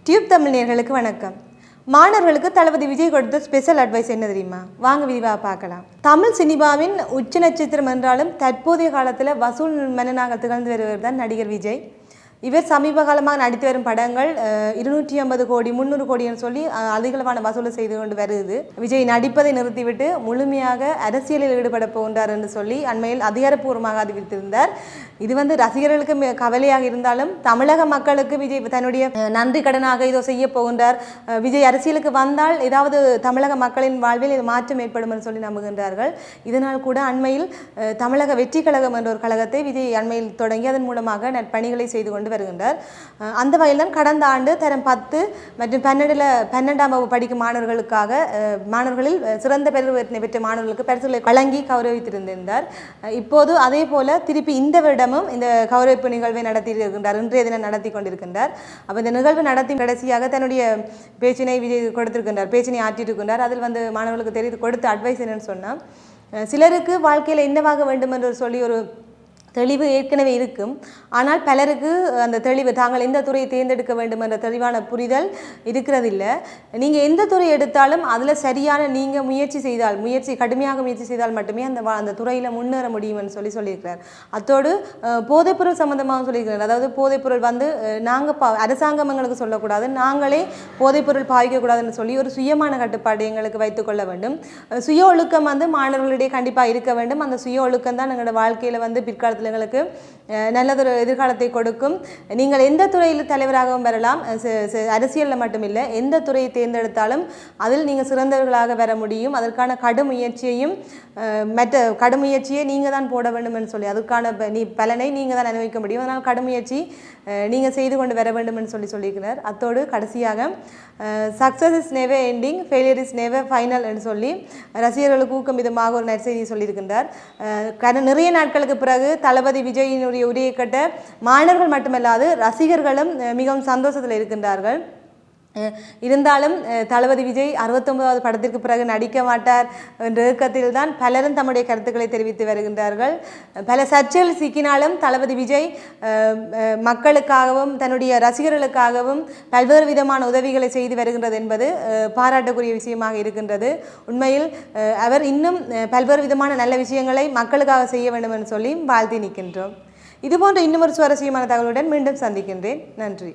Tube Tamil நேயர்களுக்கு வணக்கம். மாணவர்களுக்கு தளபதி விஜய் கொடுத்த ஸ்பெஷல் அட்வைஸ் என்ன தெரியுமா? வாங்க விரிவாக பார்க்கலாம். தமிழ் சினிமாவின் உச்ச நட்சத்திரம் என்றாலும் தற்போதைய காலத்தில் வசூல் மன்னனாக திகழ்ந்து வருவர் தான் நடிகர் விஜய். இவர் சமீப காலமாக நடித்து வரும் படங்கள் 250 கோடி 300 கோடின்னு சொல்லி அதிகளவான வசூலை செய்து கொண்டு வருது. விஜய் நடிப்பதை நிறுத்திவிட்டு முழுமையாக அரசியலில் ஈடுபட போகின்றார் என்று சொல்லி அண்மையில் அதிகாரப்பூர்வமாக அறிவித்திருந்தார். இது ரசிகர்களுக்கு கவலையாக இருந்தாலும் தமிழக மக்களுக்கு விஜய் தன்னுடைய நன்றி கடனாக இதோ செய்ய போகின்றார். விஜய் அரசியலுக்கு வந்தால் ஏதாவது தமிழக மக்களின் வாழ்வில் இது மாற்றம் ஏற்படும் என்று சொல்லி நம்புகின்றார்கள். இதனால் கூட அண்மையில் தமிழக வெற்றி கழகம் என்ற ஒரு கழகத்தை விஜய் அண்மையில் தொடங்கி அதன் மூலமாக நற்பணிகளை செய்து கொண்டு வருகின்றார். அந்த வகையில் தான் கடந்த ஆண்டு தரம் 10 மற்றும் 12ஆம் வகுப்பு படிக்கும் மாணவர்களில் சிறந்த பெறுவதனை பெற்ற மாணவர்களுக்கு பரிசுகளை வழங்கி கௌரவித்திருந்தார். இப்போது அதே போல திருப்பி இந்த வருடமும் இந்த கௌரவிப்பு நிகழ்வை நடத்தி இருக்கின்றார். இன்றைய தினம் நடத்தி கொண்டிருக்கின்றார். அப்போ இந்த நிகழ்வு நடத்தி கடைசியாக தன்னுடைய பேச்சினை விஜய் கொடுத்திருக்கின்றார், பேச்சினை ஆற்றியிருக்கின்றார். அதில் மாணவர்களுக்கு கொடுத்த அட்வைஸ் என்னன்னு சொன்னால், சிலருக்கு வாழ்க்கையில் என்னவாக வேண்டும் என்று சொல்லி ஒரு தெளிவு ஏற்கனவே இருக்கும். ஆனால் பலருக்கு அந்த தெளிவு தாங்கள் எந்த துறையை தேர்ந்தெடுக்க வேண்டும் என்ற தெளிவான புரிதல் இருக்கிறதில்லை. நீங்கள் எந்த துறை எடுத்தாலும் அதில் சரியான நீங்கள் கடுமையாக முயற்சி செய்தால் மட்டுமே அந்த துறையில் முன்னேற முடியும்னு சொல்லியிருக்கிறார். அத்தோடு போதைப்பொருள் சம்மந்தமாக சொல்லியிருக்கிறார். அதாவது போதைப்பொருள் நாங்கள் அரசாங்கம் எங்களுக்கு சொல்லக்கூடாது, நாங்களே போதைப்பொருள் பாவிக்கக்கூடாதுன்னு சொல்லி ஒரு சுயமான கட்டுப்பாடு எங்களுக்கு வைத்துக்கொள்ள வேண்டும். சுய ஒழுக்கம் மாணவர்களிடையே கண்டிப்பாக இருக்க வேண்டும். அந்த சுய ஒழுக்கம் தான் எங்களோட வாழ்க்கையில் பிற்காலத்தில் எங்களுக்கு நல்லதொரு எதிர்காலத்தை கொடுக்கும். நீங்கள் எந்த துறையில் தலைவராகவும் வரலாம், அரசியலில் மட்டுமில்லை, எந்த துறையை தேர்ந்தெடுத்தாலும் அதில் நீங்கள் சிறந்தவர்களாக வர முடியும். அதற்கான கடும் முயற்சியை நீங்கள் தான் போட வேண்டும் என்று சொல்லி அதற்கான பலனை நீங்கள் தான் அனுபவிக்க முடியும். அதனால் கடும் முயற்சி நீங்கள் செய்து கொண்டு வர வேண்டும் என்று சொல்லியிருக்கிறார். அத்தோடு கடைசியாக success is never ending, failure is never final என்று சொல்லி ரசிகர்களுக்கு ஊக்கம் விதமாக ஒரு நற்செய்தி சொல்லியிருக்கின்றார். நிறைய நாட்களுக்கு பிறகு தளபதி விஜயினுடைய உரையை கட்ட மாணவர்கள் மட்டுமல்லாது ரசிகர்களும் மிகவும் சந்தோஷத்தில் இருக்கின்றார்கள். இருந்தாலும் தளபதி விஜய் 69வது படத்திற்கு பிறகு நடிக்க மாட்டார் என்ற இயக்கத்தில் தான் பலரும் தம்முடைய கருத்துக்களை தெரிவித்து வருகின்றார்கள். பல சர்ச்சைகள் சிக்கினாலும் தளபதி விஜய் மக்களுக்காகவும் தன்னுடைய ரசிகர்களுக்காகவும் பல்வேறு விதமான உதவிகளை செய்து வருகின்றது என்பது பாராட்டக்கூடிய விஷயமாக இருக்கின்றது. உண்மையில் அவர் இன்னும் பல்வேறு விதமான நல்ல விஷயங்களை மக்களுக்காக செய்ய வேண்டும் என்று சொல்லி வாழ்த்தி நிற்கின்றோம். இதுபோன்ற இன்னும் ஒரு சுவாரஸ்யமான தகவலுடன் மீண்டும் சந்திக்கின்றேன். நன்றி.